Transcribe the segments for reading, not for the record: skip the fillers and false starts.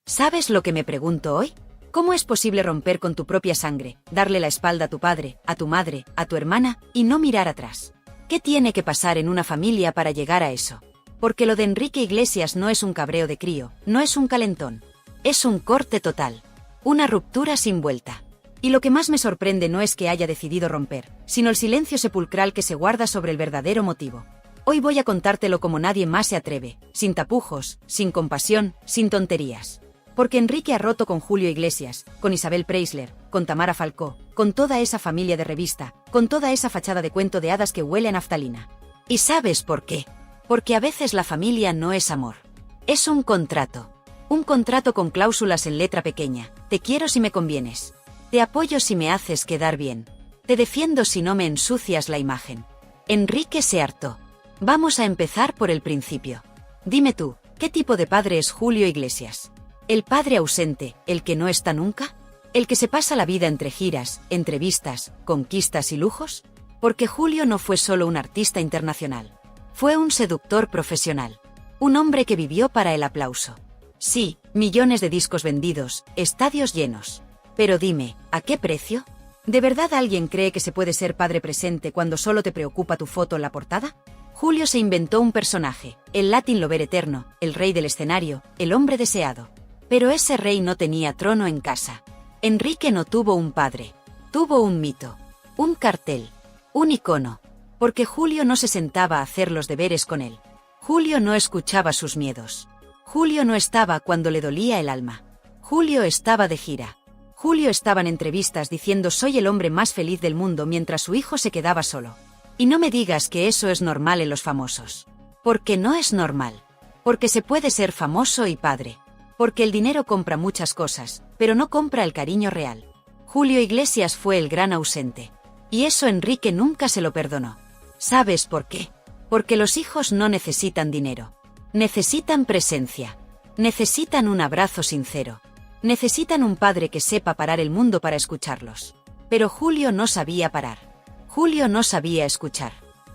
¿Sabes lo que me pregunto hoy? ¿Cómo es posible romper con tu propia sangre, darle la espalda a tu padre, a tu madre, a tu hermana, y no mirar atrás? ¿Qué tiene que pasar en una familia para llegar a eso? Porque lo de Enrique Iglesias no es un cabreo de crío, no es un calentón. Es un corte total. Una ruptura sin vuelta. Y lo que más me sorprende no es que haya decidido romper, sino el silencio sepulcral que se guarda sobre el verdadero motivo. Hoy voy a contártelo como nadie más se atreve, sin tapujos, sin compasión, sin tonterías. Porque Enrique ha roto con Julio Iglesias, con Isabel Preisler, con Tamara Falcó, con toda esa familia de revista, con toda esa fachada de cuento de hadas que huele a naftalina. ¿Y sabes por qué? Porque a veces la familia no es amor. Es un contrato. Un contrato con cláusulas en letra pequeña. Te quiero si me convienes. Te apoyo si me haces quedar bien. Te defiendo si no me ensucias la imagen. Enrique se hartó. Vamos a empezar por el principio. Dime tú, ¿qué tipo de padre es Julio Iglesias? ¿El padre ausente, el que no está nunca? ¿El que se pasa la vida entre giras, entrevistas, conquistas y lujos? Porque Julio no fue solo un artista internacional. Fue un seductor profesional. Un hombre que vivió para el aplauso. Sí, millones de discos vendidos, estadios llenos. Pero dime, ¿a qué precio? ¿De verdad alguien cree que se puede ser padre presente cuando solo te preocupa tu foto en la portada? Julio se inventó un personaje, el Latin Lover eterno, el rey del escenario, el hombre deseado. Pero ese rey no tenía trono en casa. Enrique no tuvo un padre. Tuvo un mito. Un cartel. Un icono. Porque Julio no se sentaba a hacer los deberes con él. Julio no escuchaba sus miedos. Julio no estaba cuando le dolía el alma. Julio estaba de gira. Julio estaba en entrevistas diciendo soy el hombre más feliz del mundo mientras su hijo se quedaba solo. Y no me digas que eso es normal en los famosos. Porque no es normal. Porque se puede ser famoso y padre. Porque el dinero compra muchas cosas, pero no compra el cariño real. Julio Iglesias fue el gran ausente. Y eso Enrique nunca se lo perdonó. ¿Sabes por qué? Porque los hijos no necesitan dinero. Necesitan presencia. Necesitan un abrazo sincero. Necesitan un padre que sepa parar el mundo para escucharlos. Pero Julio no sabía parar. Julio no sabía escuchar.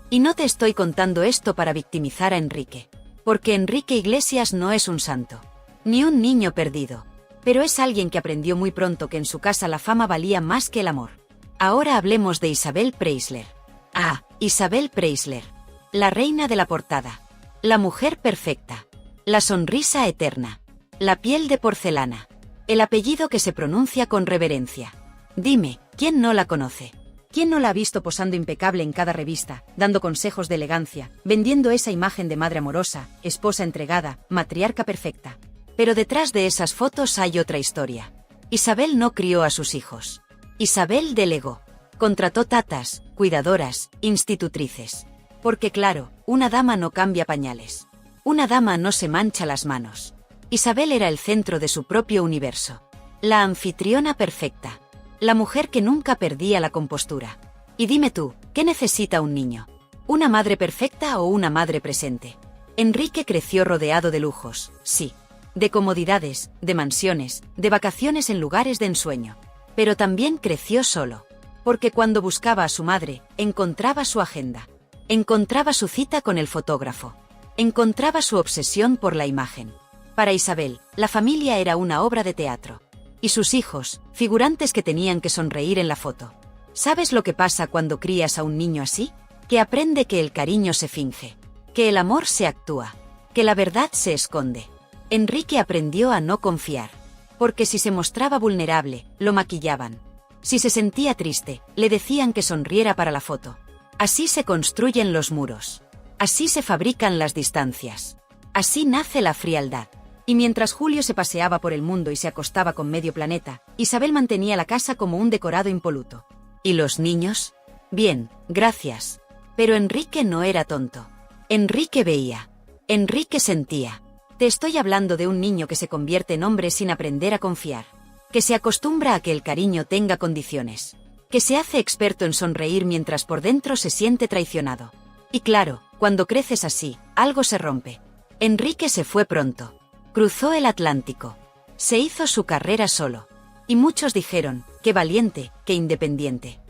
Y no te estoy contando esto para victimizar a Enrique. Porque Enrique Iglesias no es un santo. Ni un niño perdido. Pero es alguien que aprendió muy pronto que en su casa la fama valía más que el amor. Ahora hablemos de Isabel Preisler. Ah, Isabel Preisler. La reina de la portada. La mujer perfecta. La sonrisa eterna. La piel de porcelana. El apellido que se pronuncia con reverencia. Dime, ¿quién no la conoce? ¿Quién no la ha visto posando impecable en cada revista, dando consejos de elegancia, vendiendo esa imagen de madre amorosa, esposa entregada, matriarca perfecta? Pero detrás de esas fotos hay otra historia. Isabel no crió a sus hijos. Isabel delegó. Contrató tatas, cuidadoras, institutrices. Porque claro, una dama no cambia pañales. Una dama no se mancha las manos. Isabel era el centro de su propio universo. La anfitriona perfecta. La mujer que nunca perdía la compostura. Y dime tú, ¿qué necesita un niño? ¿Una madre perfecta o una madre presente? Enrique creció rodeado de lujos, sí. De comodidades, de mansiones, de vacaciones en lugares de ensueño. Pero también creció solo. Porque cuando buscaba a su madre, encontraba su agenda. Encontraba su cita con el fotógrafo. Encontraba su obsesión por la imagen. Para Isabel, la familia era una obra de teatro. Y sus hijos, figurantes que tenían que sonreír en la foto. ¿Sabes lo que pasa cuando crías a un niño así? Que aprende que el cariño se finge. Que el amor se actúa. Que la verdad se esconde. Enrique aprendió a no confiar. Porque si se mostraba vulnerable, lo maquillaban. Si se sentía triste, le decían que sonriera para la foto. Así se construyen los muros. Así se fabrican las distancias. Así nace la frialdad. Y mientras Julio se paseaba por el mundo y se acostaba con medio planeta, Isabel mantenía la casa como un decorado impoluto. ¿Y los niños? Bien, gracias. Pero Enrique no era tonto. Enrique veía. Enrique sentía. Te estoy hablando de un niño que se convierte en hombre sin aprender a confiar. Que se acostumbra a que el cariño tenga condiciones. Que se hace experto en sonreír mientras por dentro se siente traicionado. Y claro, cuando creces así, algo se rompe. Enrique se fue pronto. Cruzó el Atlántico. Se hizo su carrera solo. Y muchos dijeron, qué valiente, qué independiente.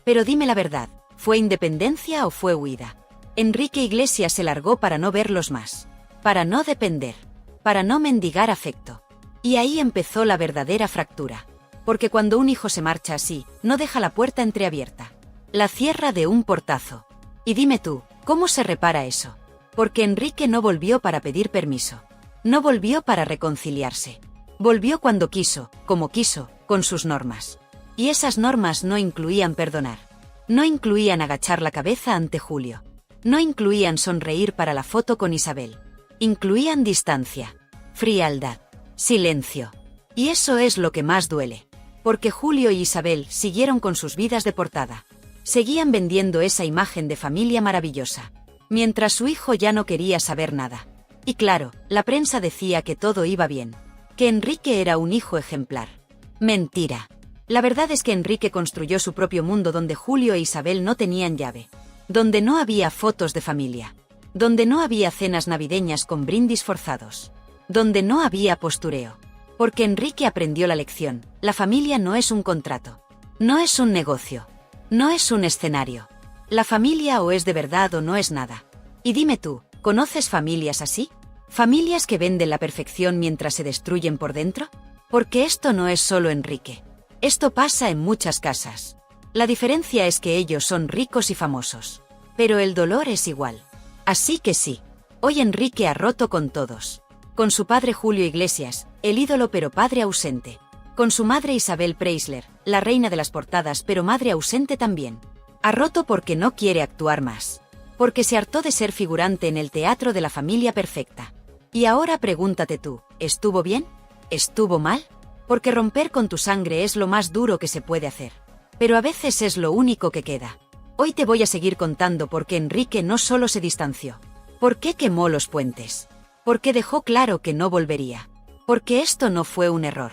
Pero dime la verdad, ¿fue independencia o fue huida? Enrique Iglesias se largó para no verlos más. Para no depender. Para no mendigar afecto. Y ahí empezó la verdadera fractura. Porque cuando un hijo se marcha así, no deja la puerta entreabierta. La cierra de un portazo. Y dime tú, ¿cómo se repara eso? Porque Enrique no volvió para pedir permiso. No volvió para reconciliarse. Volvió cuando quiso, como quiso, con sus normas. Y esas normas no incluían perdonar. No incluían agachar la cabeza ante Julio. No incluían sonreír para la foto con Isabel. Incluían distancia, frialdad, silencio. Y eso es lo que más duele. Porque Julio y Isabel siguieron con sus vidas de portada. Seguían vendiendo esa imagen de familia maravillosa. Mientras su hijo ya no quería saber nada. Y claro, la prensa decía que todo iba bien. Que Enrique era un hijo ejemplar. Mentira. La verdad es que Enrique construyó su propio mundo donde Julio e Isabel no tenían llave. Donde no había fotos de familia. Donde no había cenas navideñas con brindis forzados. Donde no había postureo. Porque Enrique aprendió la lección. La familia no es un contrato. No es un negocio. No es un escenario. La familia o es de verdad o no es nada. Y dime tú, ¿conoces familias así? ¿Familias que venden la perfección mientras se destruyen por dentro? Porque esto no es solo Enrique. Esto pasa en muchas casas. La diferencia es que ellos son ricos y famosos. Pero el dolor es igual. Así que sí. Hoy Enrique ha roto con todos. Con su padre Julio Iglesias, el ídolo pero padre ausente. Con su madre Isabel Preisler, la reina de las portadas pero madre ausente también. Ha roto porque no quiere actuar más. Porque se hartó de ser figurante en el teatro de la familia perfecta. Y ahora pregúntate tú, ¿estuvo bien? ¿Estuvo mal? Porque romper con tu sangre es lo más duro que se puede hacer. Pero a veces es lo único que queda. Hoy te voy a seguir contando por qué Enrique no solo se distanció. ¿Por qué quemó los puentes? Porque dejó claro que no volvería. Porque esto no fue un error.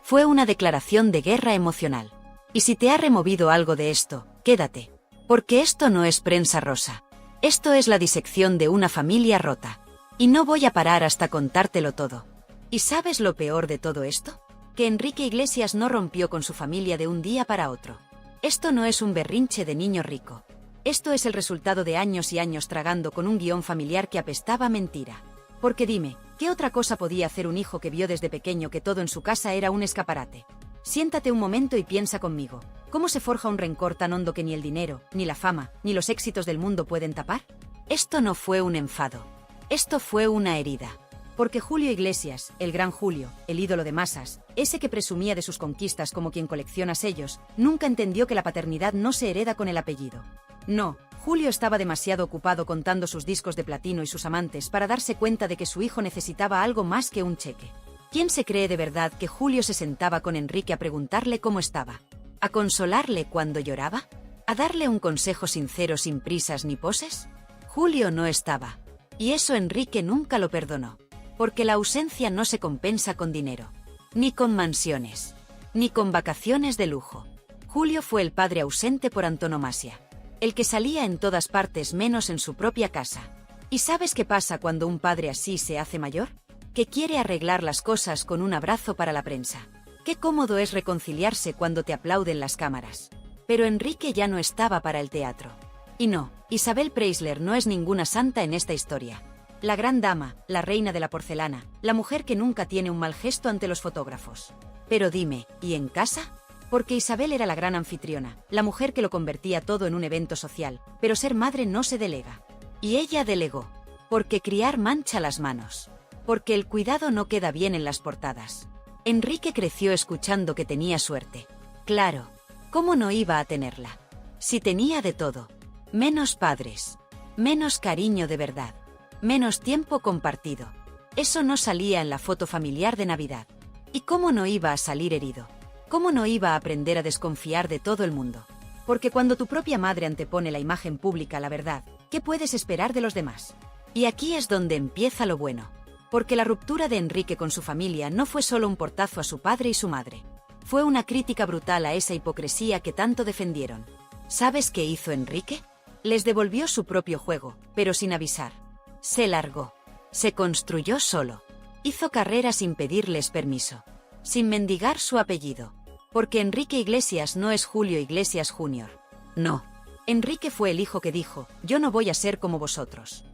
Fue una declaración de guerra emocional. Y si te ha removido algo de esto, quédate. Porque esto no es prensa rosa. Esto es la disección de una familia rota. Y no voy a parar hasta contártelo todo. ¿Y sabes lo peor de todo esto? Que Enrique Iglesias no rompió con su familia de un día para otro. Esto no es un berrinche de niño rico. Esto es el resultado de años y años tragando con un guión familiar que apestaba a mentira. Porque dime, ¿qué otra cosa podía hacer un hijo que vio desde pequeño que todo en su casa era un escaparate? Siéntate un momento y piensa conmigo. ¿Cómo se forja un rencor tan hondo que ni el dinero, ni la fama, ni los éxitos del mundo pueden tapar? Esto no fue un enfado. Esto fue una herida. Porque Julio Iglesias, el gran Julio, el ídolo de masas, ese que presumía de sus conquistas como quien colecciona sellos, nunca entendió que la paternidad no se hereda con el apellido. No, Julio estaba demasiado ocupado contando sus discos de platino y sus amantes para darse cuenta de que su hijo necesitaba algo más que un cheque. ¿Quién se cree de verdad que Julio se sentaba con Enrique a preguntarle cómo estaba? ¿A consolarle cuando lloraba? ¿A darle un consejo sincero sin prisas ni poses? Julio no estaba. Y eso Enrique nunca lo perdonó. Porque la ausencia no se compensa con dinero. Ni con mansiones. Ni con vacaciones de lujo. Julio fue el padre ausente por antonomasia. El que salía en todas partes menos en su propia casa. ¿Y sabes qué pasa cuando un padre así se hace mayor? Que quiere arreglar las cosas con un abrazo para la prensa. Qué cómodo es reconciliarse cuando te aplauden las cámaras. Pero Enrique ya no estaba para el teatro. Y no, Isabel Preisler no es ninguna santa en esta historia. La gran dama, la reina de la porcelana, la mujer que nunca tiene un mal gesto ante los fotógrafos. Pero dime, ¿y en casa? Porque Isabel era la gran anfitriona, la mujer que lo convertía todo en un evento social, pero ser madre no se delega. Y ella delegó. Porque criar mancha las manos. Porque el cuidado no queda bien en las portadas. Enrique creció escuchando que tenía suerte. Claro, ¿cómo no iba a tenerla? Si tenía de todo. Menos padres. Menos cariño de verdad. Menos tiempo compartido. Eso no salía en la foto familiar de Navidad. ¿Y cómo no iba a salir herido? ¿Cómo no iba a aprender a desconfiar de todo el mundo? Porque cuando tu propia madre antepone la imagen pública a la verdad, ¿qué puedes esperar de los demás? Y aquí es donde empieza lo bueno. Porque la ruptura de Enrique con su familia no fue solo un portazo a su padre y su madre. Fue una crítica brutal a esa hipocresía que tanto defendieron. ¿Sabes qué hizo Enrique? Les devolvió su propio juego, pero sin avisar. Se largó. Se construyó solo. Hizo carrera sin pedirles permiso. Sin mendigar su apellido. Porque Enrique Iglesias no es Julio Iglesias Jr. No. Enrique fue el hijo que dijo, yo no voy a ser como vosotros.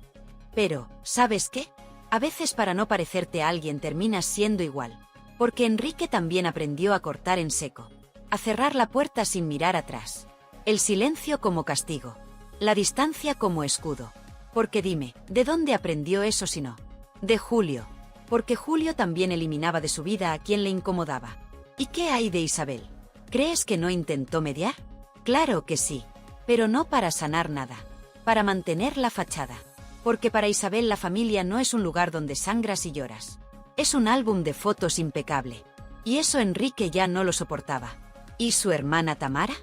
Pero, ¿sabes qué? A veces para no parecerte a alguien terminas siendo igual. Porque Enrique también aprendió a cortar en seco, a cerrar la puerta sin mirar atrás, el silencio como castigo, la distancia como escudo. Porque dime, ¿de dónde aprendió eso si no? De Julio. Porque Julio también eliminaba de su vida a quien le incomodaba. ¿Y qué hay de Isabel? ¿Crees que no intentó mediar? Claro que sí, pero no para sanar nada, para mantener la fachada. Porque para Isabel la familia no es un lugar donde sangras y lloras. Es un álbum de fotos impecable. Y eso Enrique ya no lo soportaba. ¿Y su hermana Tamara?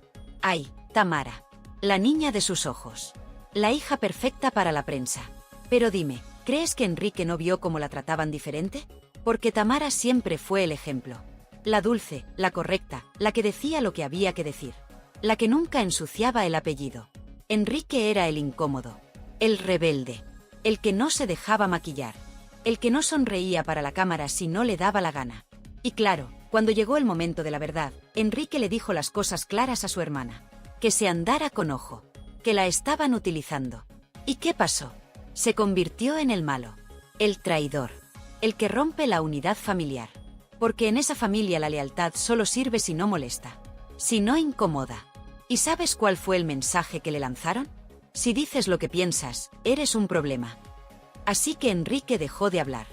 Ay, Tamara. La niña de sus ojos. La hija perfecta para la prensa. Pero dime, ¿crees que Enrique no vio cómo la trataban diferente? Porque Tamara siempre fue el ejemplo. La dulce, la correcta, la que decía lo que había que decir. La que nunca ensuciaba el apellido. Enrique era el incómodo. El rebelde. El que no se dejaba maquillar. El que no sonreía para la cámara si no le daba la gana. Y claro, cuando llegó el momento de la verdad, Enrique le dijo las cosas claras a su hermana. Que se andara con ojo. Que la estaban utilizando. ¿Y qué pasó? Se convirtió en el malo. El traidor. El que rompe la unidad familiar. Porque en esa familia la lealtad solo sirve si no molesta. Si no incomoda. ¿Y sabes cuál fue el mensaje que le lanzaron? Si dices lo que piensas, eres un problema. Así que Enrique dejó de hablar.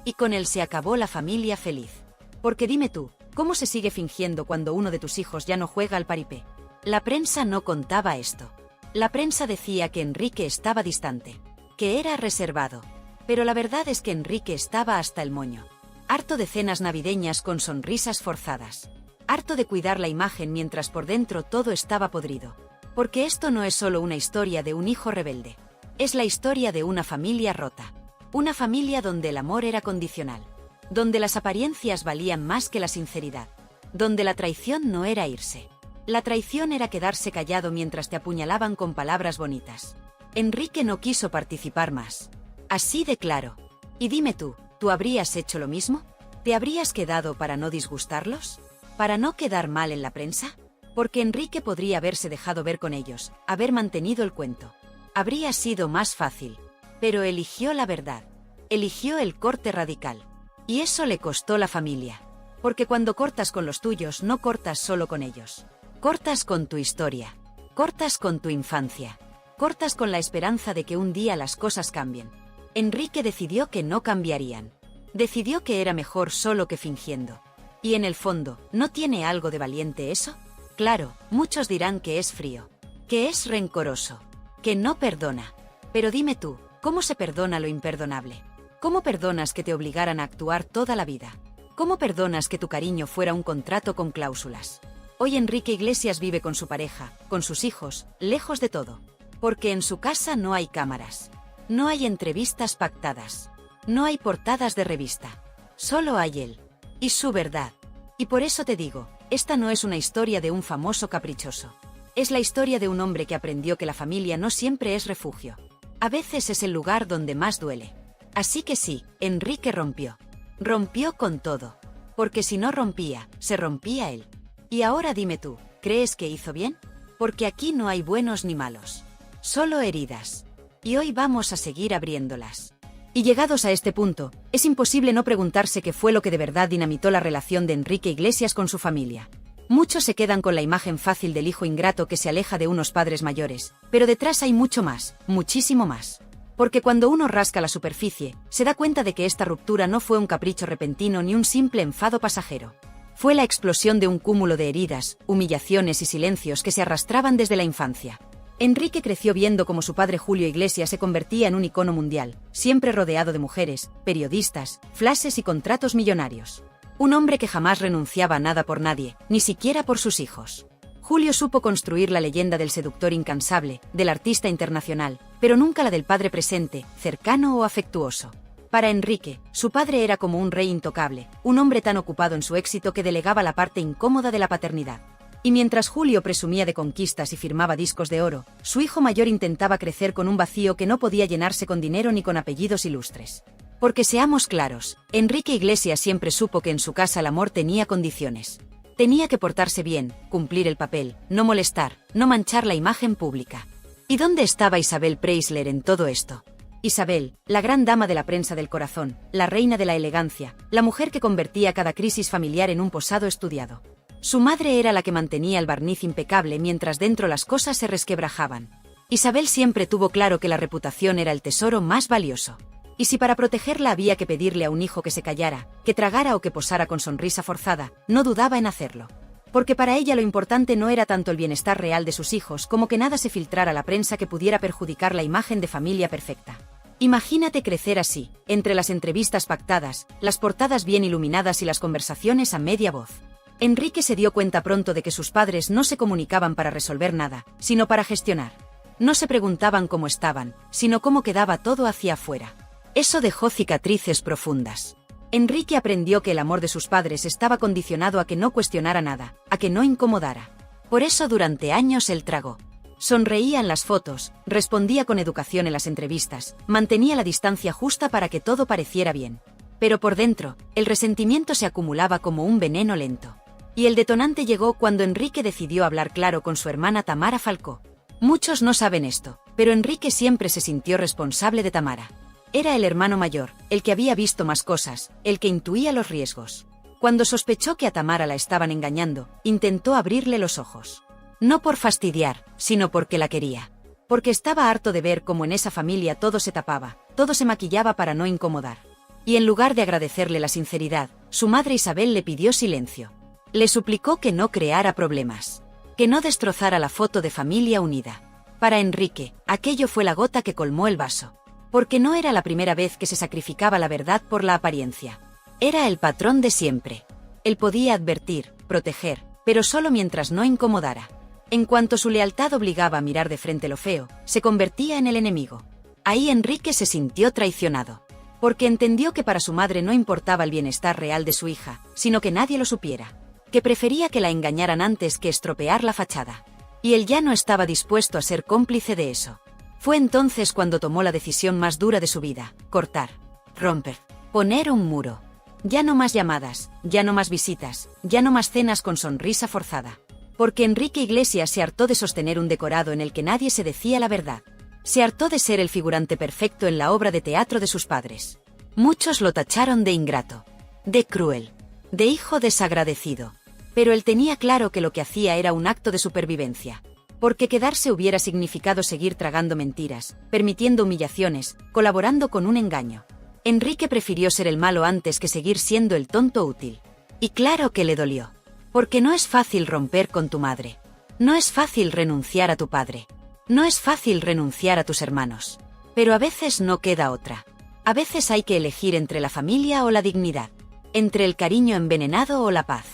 Y con él se acabó la familia feliz. Porque dime tú, ¿cómo se sigue fingiendo cuando uno de tus hijos ya no juega al paripé? La prensa no contaba esto. La prensa decía que Enrique estaba distante, que era reservado. Pero la verdad es que Enrique estaba hasta el moño. Harto de cenas navideñas con sonrisas forzadas. Harto de cuidar la imagen mientras por dentro todo estaba podrido. Porque esto no es solo una historia de un hijo rebelde. Es la historia de una familia rota. Una familia donde el amor era condicional. Donde las apariencias valían más que la sinceridad. Donde la traición no era irse. La traición era quedarse callado mientras te apuñalaban con palabras bonitas. Enrique no quiso participar más. Así de claro. Y dime tú, ¿tú habrías hecho lo mismo? ¿Te habrías quedado para no disgustarlos? ¿Para no quedar mal en la prensa? Porque Enrique podría haberse dejado ver con ellos, haber mantenido el cuento. Habría sido más fácil. Pero eligió la verdad. Eligió el corte radical. Y eso le costó la familia. Porque cuando cortas con los tuyos no cortas solo con ellos. Cortas con tu historia. Cortas con tu infancia. Cortas con la esperanza de que un día las cosas cambien. Enrique decidió que no cambiarían. Decidió que era mejor solo que fingiendo. Y en el fondo, ¿no tiene algo de valiente eso? Claro, muchos dirán que es frío. Que es rencoroso. Que no perdona. Pero dime tú, ¿cómo se perdona lo imperdonable? ¿Cómo perdonas que te obligaran a actuar toda la vida? ¿Cómo perdonas que tu cariño fuera un contrato con cláusulas? Hoy Enrique Iglesias vive con su pareja, con sus hijos, lejos de todo. Porque en su casa no hay cámaras. No hay entrevistas pactadas. No hay portadas de revista. Solo hay él. Y su verdad. Y por eso te digo, esta no es una historia de un famoso caprichoso. Es la historia de un hombre que aprendió que la familia no siempre es refugio. A veces es el lugar donde más duele. Así que sí, Enrique rompió. Rompió con todo. Porque si no rompía, se rompía él. Y ahora dime tú, ¿crees que hizo bien? Porque aquí no hay buenos ni malos. Solo heridas. Y hoy vamos a seguir abriéndolas. Y llegados a este punto, es imposible no preguntarse qué fue lo que de verdad dinamitó la relación de Enrique Iglesias con su familia. Muchos se quedan con la imagen fácil del hijo ingrato que se aleja de unos padres mayores, pero detrás hay mucho más, muchísimo más. Porque cuando uno rasca la superficie, se da cuenta de que esta ruptura no fue un capricho repentino ni un simple enfado pasajero. Fue la explosión de un cúmulo de heridas, humillaciones y silencios que se arrastraban desde la infancia. Enrique creció viendo cómo su padre Julio Iglesias se convertía en un icono mundial, siempre rodeado de mujeres, periodistas, flashes y contratos millonarios. Un hombre que jamás renunciaba a nada por nadie, ni siquiera por sus hijos. Julio supo construir la leyenda del seductor incansable, del artista internacional, pero nunca la del padre presente, cercano o afectuoso. Para Enrique, su padre era como un rey intocable, un hombre tan ocupado en su éxito que delegaba la parte incómoda de la paternidad. Y mientras Julio presumía de conquistas y firmaba discos de oro, su hijo mayor intentaba crecer con un vacío que no podía llenarse con dinero ni con apellidos ilustres. Porque seamos claros, Enrique Iglesias siempre supo que en su casa el amor tenía condiciones. Tenía que portarse bien, cumplir el papel, no molestar, no manchar la imagen pública. ¿Y dónde estaba Isabel Preisler en todo esto? Isabel, la gran dama de la prensa del corazón, la reina de la elegancia, la mujer que convertía cada crisis familiar en un posado estudiado. Su madre era la que mantenía el barniz impecable mientras dentro las cosas se resquebrajaban. Isabel siempre tuvo claro que la reputación era el tesoro más valioso. Y si para protegerla había que pedirle a un hijo que se callara, que tragara o que posara con sonrisa forzada, no dudaba en hacerlo. Porque para ella lo importante no era tanto el bienestar real de sus hijos como que nada se filtrara a la prensa que pudiera perjudicar la imagen de familia perfecta. Imagínate crecer así, entre las entrevistas pactadas, las portadas bien iluminadas y las conversaciones a media voz. Enrique se dio cuenta pronto de que sus padres no se comunicaban para resolver nada, sino para gestionar. No se preguntaban cómo estaban, sino cómo quedaba todo hacia afuera. Eso dejó cicatrices profundas. Enrique aprendió que el amor de sus padres estaba condicionado a que no cuestionara nada, a que no incomodara. Por eso durante años él tragó. Sonreía en las fotos, respondía con educación en las entrevistas, mantenía la distancia justa para que todo pareciera bien. Pero por dentro, el resentimiento se acumulaba como un veneno lento. Y el detonante llegó cuando Enrique decidió hablar claro con su hermana Tamara Falcó. Muchos no saben esto, pero Enrique siempre se sintió responsable de Tamara. Era el hermano mayor, el que había visto más cosas, el que intuía los riesgos. Cuando sospechó que a Tamara la estaban engañando, intentó abrirle los ojos. No por fastidiar, sino porque la quería. Porque estaba harto de ver cómo en esa familia todo se tapaba, todo se maquillaba para no incomodar. Y en lugar de agradecerle la sinceridad, su madre Isabel le pidió silencio. Le suplicó que no creara problemas. Que no destrozara la foto de familia unida. Para Enrique, aquello fue la gota que colmó el vaso. Porque no era la primera vez que se sacrificaba la verdad por la apariencia. Era el patrón de siempre. Él podía advertir, proteger, pero solo mientras no incomodara. En cuanto su lealtad obligaba a mirar de frente lo feo, se convertía en el enemigo. Ahí Enrique se sintió traicionado. Porque entendió que para su madre no importaba el bienestar real de su hija, sino que nadie lo supiera. Que prefería que la engañaran antes que estropear la fachada. Y él ya no estaba dispuesto a ser cómplice de eso. Fue entonces cuando tomó la decisión más dura de su vida: cortar, romper, poner un muro. Ya no más llamadas, ya no más visitas, ya no más cenas con sonrisa forzada. Porque Enrique Iglesias se hartó de sostener un decorado en el que nadie se decía la verdad. Se hartó de ser el figurante perfecto en la obra de teatro de sus padres. Muchos lo tacharon de ingrato, de cruel, de hijo desagradecido. Pero él tenía claro que lo que hacía era un acto de supervivencia. Porque quedarse hubiera significado seguir tragando mentiras, permitiendo humillaciones, colaborando con un engaño. Enrique prefirió ser el malo antes que seguir siendo el tonto útil. Y claro que le dolió. Porque no es fácil romper con tu madre. No es fácil renunciar a tu padre. No es fácil renunciar a tus hermanos. Pero a veces no queda otra. A veces hay que elegir entre la familia o la dignidad. Entre el cariño envenenado o la paz.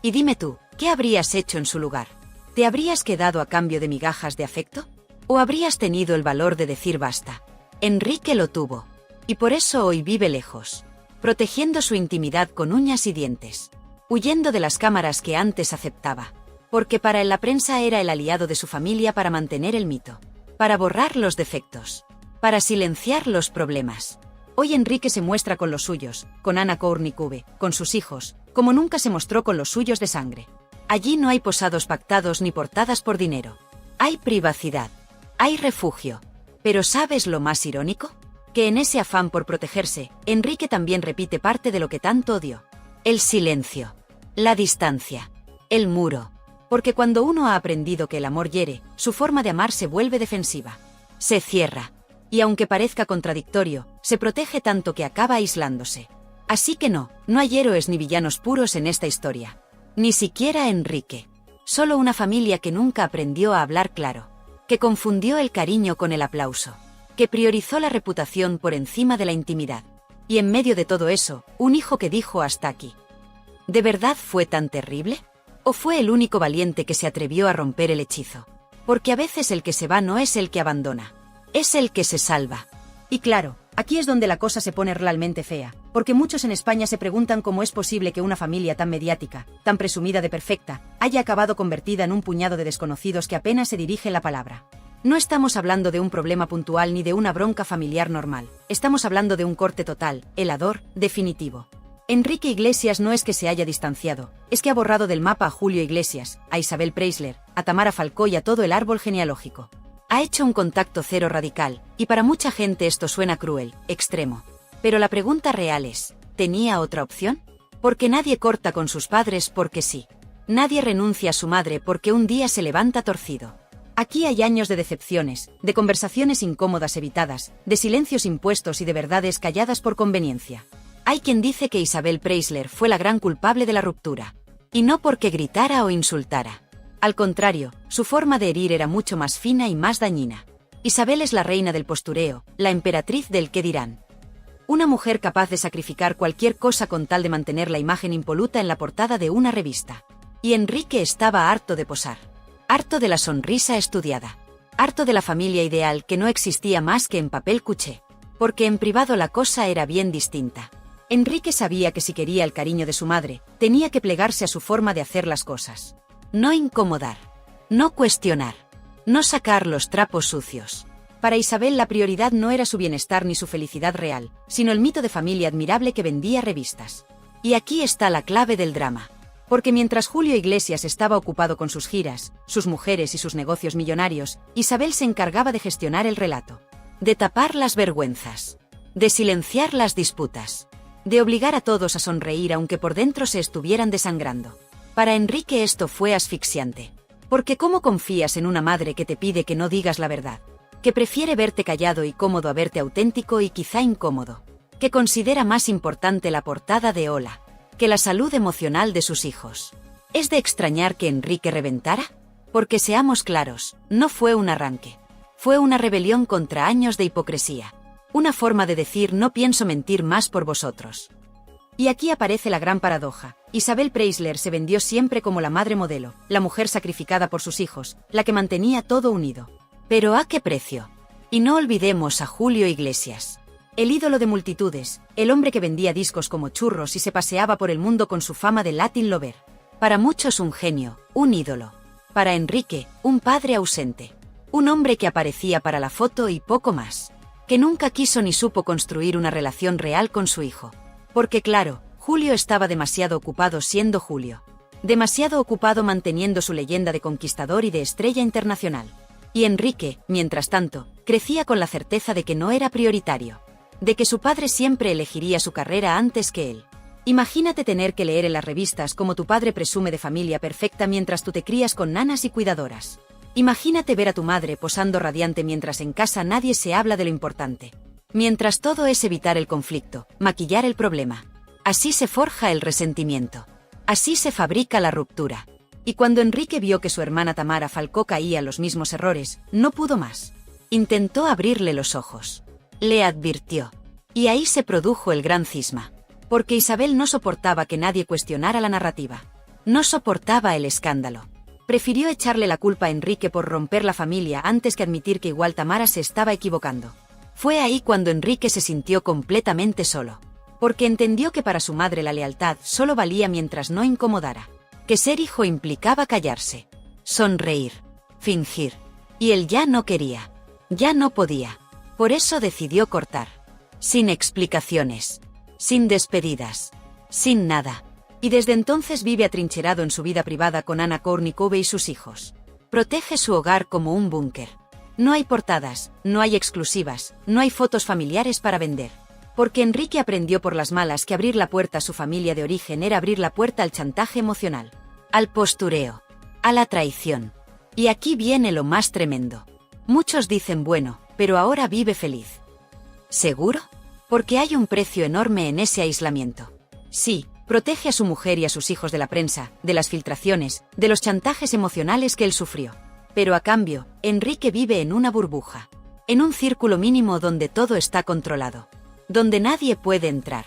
Y dime tú, ¿qué habrías hecho en su lugar? ¿Te habrías quedado a cambio de migajas de afecto? ¿O habrías tenido el valor de decir basta? Enrique lo tuvo. Y por eso hoy vive lejos. Protegiendo su intimidad con uñas y dientes. Huyendo de las cámaras que antes aceptaba. Porque para él la prensa era el aliado de su familia para mantener el mito. Para borrar los defectos. Para silenciar los problemas. Hoy Enrique se muestra con los suyos, con Ana Kournikove, con sus hijos, como nunca se mostró con los suyos de sangre. Allí no hay posados pactados ni portadas por dinero. Hay privacidad. Hay refugio. Pero ¿sabes lo más irónico? Que en ese afán por protegerse, Enrique también repite parte de lo que tanto odió. El silencio. La distancia. El muro. Porque cuando uno ha aprendido que el amor hiere, su forma de amar se vuelve defensiva. Se cierra. Y aunque parezca contradictorio, se protege tanto que acaba aislándose. Así que no hay héroes ni villanos puros en esta historia. Ni siquiera Enrique. Solo una familia que nunca aprendió a hablar claro. Que confundió el cariño con el aplauso. Que priorizó la reputación por encima de la intimidad. Y en medio de todo eso, un hijo que dijo hasta aquí. ¿De verdad fue tan terrible? ¿O fue el único valiente que se atrevió a romper el hechizo? Porque a veces el que se va no es el que abandona. Es el que se salva. Y claro, aquí es donde la cosa se pone realmente fea, porque muchos en España se preguntan cómo es posible que una familia tan mediática, tan presumida de perfecta, haya acabado convertida en un puñado de desconocidos que apenas se dirige la palabra. No estamos hablando de un problema puntual ni de una bronca familiar normal, estamos hablando de un corte total, helador, definitivo. Enrique Iglesias no es que se haya distanciado, es que ha borrado del mapa a Julio Iglesias, a Isabel Preisler, a Tamara Falcó y a todo el árbol genealógico. Ha hecho un contacto cero radical, y para mucha gente esto suena cruel, extremo. Pero la pregunta real es, ¿tenía otra opción? Porque nadie corta con sus padres porque sí. Nadie renuncia a su madre porque un día se levanta torcido. Aquí hay años de decepciones, de conversaciones incómodas evitadas, de silencios impuestos y de verdades calladas por conveniencia. Hay quien dice que Isabel Preisler fue la gran culpable de la ruptura. Y no porque gritara o insultara. Al contrario, su forma de herir era mucho más fina y más dañina. Isabel es la reina del postureo, la emperatriz del qué dirán. Una mujer capaz de sacrificar cualquier cosa con tal de mantener la imagen impoluta en la portada de una revista. Y Enrique estaba harto de posar. Harto de la sonrisa estudiada. Harto de la familia ideal que no existía más que en papel cuché. Porque en privado la cosa era bien distinta. Enrique sabía que si quería el cariño de su madre, tenía que plegarse a su forma de hacer las cosas. No incomodar. No cuestionar. No sacar los trapos sucios. Para Isabel la prioridad no era su bienestar ni su felicidad real, sino el mito de familia admirable que vendía revistas. Y aquí está la clave del drama. Porque mientras Julio Iglesias estaba ocupado con sus giras, sus mujeres y sus negocios millonarios, Isabel se encargaba de gestionar el relato. De tapar las vergüenzas. De silenciar las disputas. De obligar a todos a sonreír aunque por dentro se estuvieran desangrando. Para Enrique esto fue asfixiante. Porque ¿cómo confías en una madre que te pide que no digas la verdad? Que prefiere verte callado y cómodo a verte auténtico y quizá incómodo. Que considera más importante la portada de Hola que la salud emocional de sus hijos. ¿Es de extrañar que Enrique reventara? Porque seamos claros, no fue un arranque. Fue una rebelión contra años de hipocresía. Una forma de decir no pienso mentir más por vosotros. Y aquí aparece la gran paradoja. Isabel Preisler se vendió siempre como la madre modelo, la mujer sacrificada por sus hijos, la que mantenía todo unido. ¿Pero a qué precio? Y no olvidemos a Julio Iglesias. El ídolo de multitudes, el hombre que vendía discos como churros y se paseaba por el mundo con su fama de Latin lover. Para muchos un genio, un ídolo. Para Enrique, un padre ausente. Un hombre que aparecía para la foto y poco más. Que nunca quiso ni supo construir una relación real con su hijo. Porque claro, Julio estaba demasiado ocupado siendo Julio. Demasiado ocupado manteniendo su leyenda de conquistador y de estrella internacional. Y Enrique, mientras tanto, crecía con la certeza de que no era prioritario. De que su padre siempre elegiría su carrera antes que él. Imagínate tener que leer en las revistas cómo tu padre presume de familia perfecta mientras tú te crías con nanas y cuidadoras. Imagínate ver a tu madre posando radiante mientras en casa nadie se habla de lo importante. Mientras todo es evitar el conflicto, maquillar el problema. Así se forja el resentimiento. Así se fabrica la ruptura. Y cuando Enrique vio que su hermana Tamara Falcó caía en los mismos errores, no pudo más. Intentó abrirle los ojos. Le advirtió. Y ahí se produjo el gran cisma. Porque Isabel no soportaba que nadie cuestionara la narrativa. No soportaba el escándalo. Prefirió echarle la culpa a Enrique por romper la familia antes que admitir que igual Tamara se estaba equivocando. Fue ahí cuando Enrique se sintió completamente solo. Porque entendió que para su madre la lealtad solo valía mientras no incomodara. Que ser hijo implicaba callarse. Sonreír. Fingir. Y él ya no quería. Ya no podía. Por eso decidió cortar. Sin explicaciones. Sin despedidas. Sin nada. Y desde entonces vive atrincherado en su vida privada con Anna Kournikova y sus hijos. Protege su hogar como un búnker. No hay portadas, no hay exclusivas, no hay fotos familiares para vender. Porque Enrique aprendió por las malas que abrir la puerta a su familia de origen era abrir la puerta al chantaje emocional. Al postureo. A la traición. Y aquí viene lo más tremendo. Muchos dicen bueno, pero ahora vive feliz. ¿Seguro? Porque hay un precio enorme en ese aislamiento. Sí, protege a su mujer y a sus hijos de la prensa, de las filtraciones, de los chantajes emocionales que él sufrió. Pero a cambio, Enrique vive en una burbuja. En un círculo mínimo donde todo está controlado. Donde nadie puede entrar.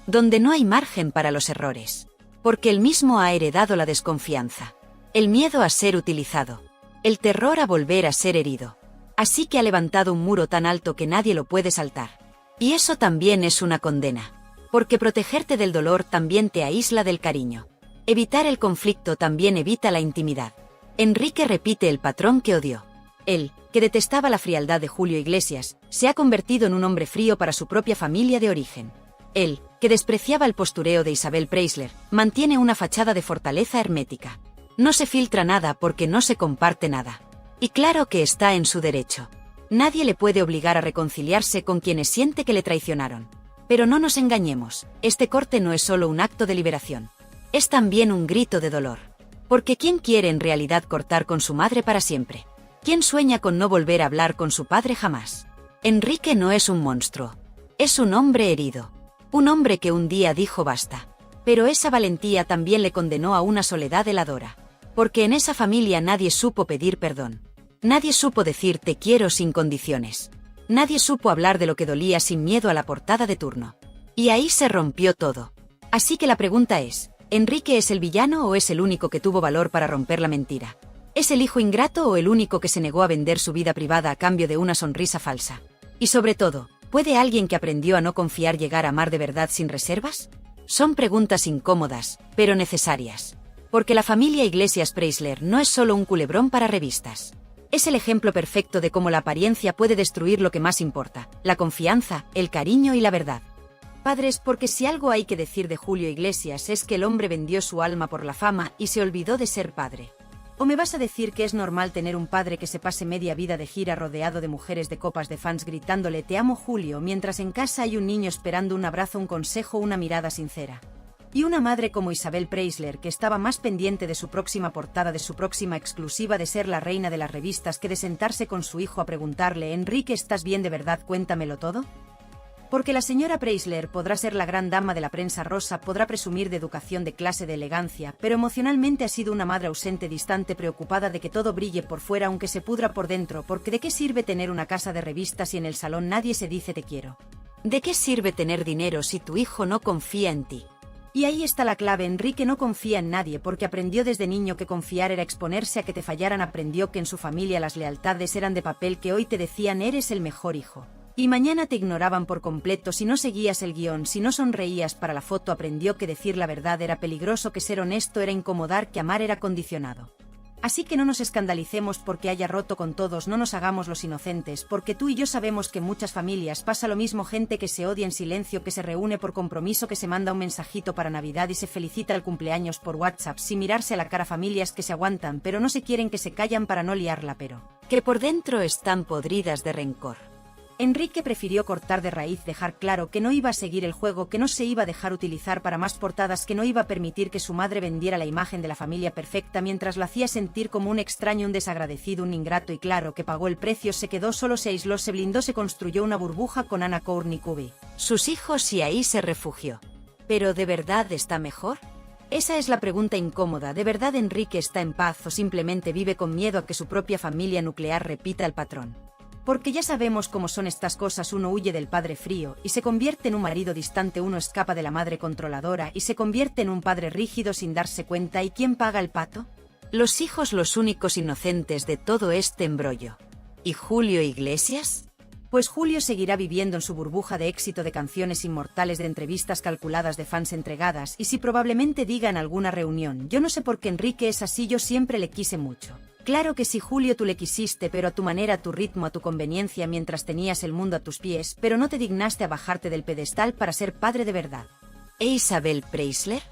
Donde no hay margen para los errores. Porque él mismo ha heredado la desconfianza. El miedo a ser utilizado. El terror a volver a ser herido. Así que ha levantado un muro tan alto que nadie lo puede saltar. Y eso también es una condena. Porque protegerte del dolor también te aísla del cariño. Evitar el conflicto también evita la intimidad. Enrique repite el patrón que odió. Él, que detestaba la frialdad de Julio Iglesias, se ha convertido en un hombre frío para su propia familia de origen. Él, que despreciaba el postureo de Isabel Preisler, mantiene una fachada de fortaleza hermética. No se filtra nada porque no se comparte nada. Y claro que está en su derecho. Nadie le puede obligar a reconciliarse con quienes siente que le traicionaron. Pero no nos engañemos, este corte no es solo un acto de liberación. Es también un grito de dolor. Porque ¿quién quiere en realidad cortar con su madre para siempre? ¿Quién sueña con no volver a hablar con su padre jamás? Enrique no es un monstruo. Es un hombre herido. Un hombre que un día dijo basta. Pero esa valentía también le condenó a una soledad heladora. Porque en esa familia nadie supo pedir perdón. Nadie supo decir te quiero sin condiciones. Nadie supo hablar de lo que dolía sin miedo a la portada de turno. Y ahí se rompió todo. Así que la pregunta es, ¿Enrique es el villano o es el único que tuvo valor para romper la mentira? ¿Es el hijo ingrato o el único que se negó a vender su vida privada a cambio de una sonrisa falsa? Y sobre todo, ¿puede alguien que aprendió a no confiar llegar a amar de verdad sin reservas? Son preguntas incómodas, pero necesarias. Porque la familia Iglesias Preisler no es solo un culebrón para revistas. Es el ejemplo perfecto de cómo la apariencia puede destruir lo que más importa, la confianza, el cariño y la verdad. Padres, porque si algo hay que decir de Julio Iglesias es que el hombre vendió su alma por la fama y se olvidó de ser padre. ¿O me vas a decir que es normal tener un padre que se pase media vida de gira rodeado de mujeres de copas de fans gritándole "Te amo, Julio", mientras en casa hay un niño esperando un abrazo, un consejo, una mirada sincera? Y una madre como Isabel Preisler que estaba más pendiente de su próxima portada, de su próxima exclusiva, de ser la reina de las revistas que de sentarse con su hijo a preguntarle "Enrique, ¿estás bien de verdad? Cuéntamelo todo". Porque la señora Preisler podrá ser la gran dama de la prensa rosa, podrá presumir de educación, de clase, de elegancia, pero emocionalmente ha sido una madre ausente, distante, preocupada de que todo brille por fuera aunque se pudra por dentro, porque ¿de qué sirve tener una casa de revistas si en el salón nadie se dice te quiero? ¿De qué sirve tener dinero si tu hijo no confía en ti? Y ahí está la clave, Enrique no confía en nadie porque aprendió desde niño que confiar era exponerse a que te fallaran, aprendió que en su familia las lealtades eran de papel, que hoy te decían eres el mejor hijo. Y mañana te ignoraban por completo si no seguías el guión, si no sonreías para la foto, aprendió que decir la verdad era peligroso, que ser honesto era incomodar, que amar era condicionado. Así que no nos escandalicemos porque haya roto con todos, no nos hagamos los inocentes, porque tú y yo sabemos que en muchas familias pasa lo mismo, gente que se odia en silencio, que se reúne por compromiso, que se manda un mensajito para Navidad y se felicita el cumpleaños por WhatsApp sin mirarse a la cara, familias que se aguantan pero no se quieren, que se callan para no liarla, pero que por dentro están podridas de rencor. Enrique prefirió cortar de raíz, dejar claro que no iba a seguir el juego, que no se iba a dejar utilizar para más portadas, que no iba a permitir que su madre vendiera la imagen de la familia perfecta mientras la hacía sentir como un extraño, un desagradecido, un ingrato, y claro que pagó el precio, se quedó solo, se aisló, se blindó, se construyó una burbuja con Ana Kournikova, sus hijos, y ahí se refugió. ¿Pero de verdad está mejor? Esa es la pregunta incómoda. ¿De verdad Enrique está en paz o simplemente vive con miedo a que su propia familia nuclear repita el patrón? Porque ya sabemos cómo son estas cosas, uno huye del padre frío y se convierte en un marido distante, uno escapa de la madre controladora y se convierte en un padre rígido sin darse cuenta. ¿Y quién paga el pato? Los hijos, los únicos inocentes de todo este embrollo. ¿Y Julio Iglesias? Pues Julio seguirá viviendo en su burbuja de éxito, de canciones inmortales, de entrevistas calculadas, de fans entregadas, y si probablemente diga en alguna reunión: yo no sé por qué Enrique es así, yo siempre le quise mucho. Claro que sí, Julio, tú le quisiste, pero a tu manera, a tu ritmo, a tu conveniencia, mientras tenías el mundo a tus pies, pero no te dignaste a bajarte del pedestal para ser padre de verdad. ¿E Isabel Preisler?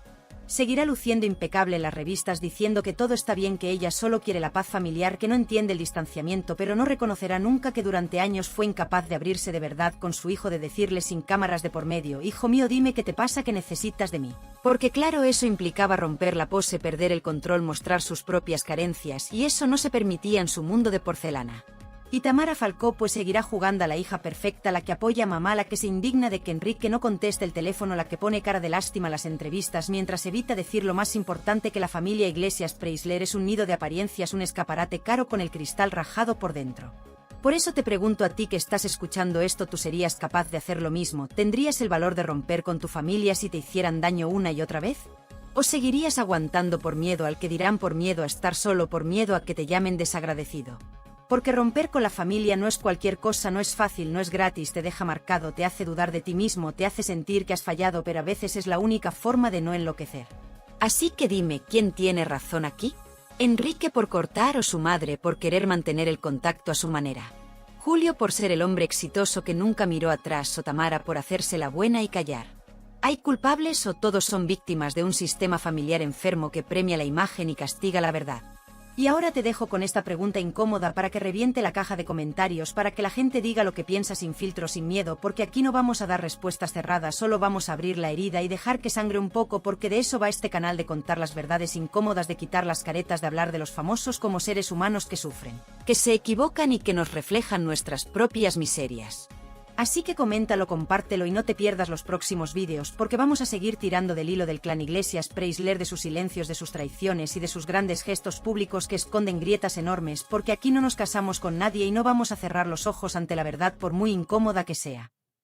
Seguirá luciendo impecable en las revistas diciendo que todo está bien, que ella solo quiere la paz familiar, que no entiende el distanciamiento, pero no reconocerá nunca que durante años fue incapaz de abrirse de verdad con su hijo, de decirle sin cámaras de por medio: hijo mío, dime qué te pasa, qué necesitas de mí. Porque claro, eso implicaba romper la pose, perder el control, mostrar sus propias carencias, y eso no se permitía en su mundo de porcelana. Y Tamara Falcó pues seguirá jugando a la hija perfecta, la que apoya a mamá, la que se indigna de que Enrique no conteste el teléfono, la que pone cara de lástima a las entrevistas mientras evita decir lo más importante, que la familia Iglesias Preisler es un nido de apariencias, un escaparate caro con el cristal rajado por dentro. Por eso te pregunto a ti que estás escuchando esto, ¿tú serías capaz de hacer lo mismo? ¿Tendrías el valor de romper con tu familia si te hicieran daño una y otra vez? ¿O seguirías aguantando por miedo al que dirán, por miedo a estar solo, por miedo a que te llamen desagradecido? Porque romper con la familia no es cualquier cosa, no es fácil, no es gratis, te deja marcado, te hace dudar de ti mismo, te hace sentir que has fallado, pero a veces es la única forma de no enloquecer. Así que dime, ¿quién tiene razón aquí? ¿Enrique por cortar o su madre por querer mantener el contacto a su manera? ¿Julio por ser el hombre exitoso que nunca miró atrás o Tamara por hacerse la buena y callar? ¿Hay culpables o todos son víctimas de un sistema familiar enfermo que premia la imagen y castiga la verdad? Y ahora te dejo con esta pregunta incómoda para que reviente la caja de comentarios, para que la gente diga lo que piensa sin filtro, sin miedo, porque aquí no vamos a dar respuestas cerradas, solo vamos a abrir la herida y dejar que sangre un poco, porque de eso va este canal, de contar las verdades incómodas, de quitar las caretas, de hablar de los famosos como seres humanos que sufren, que se equivocan y que nos reflejan nuestras propias miserias. Así que coméntalo, compártelo y no te pierdas los próximos vídeos, porque vamos a seguir tirando del hilo del clan Iglesias Preisler, de sus silencios, de sus traiciones y de sus grandes gestos públicos que esconden grietas enormes, porque aquí no nos casamos con nadie y no vamos a cerrar los ojos ante la verdad por muy incómoda que sea.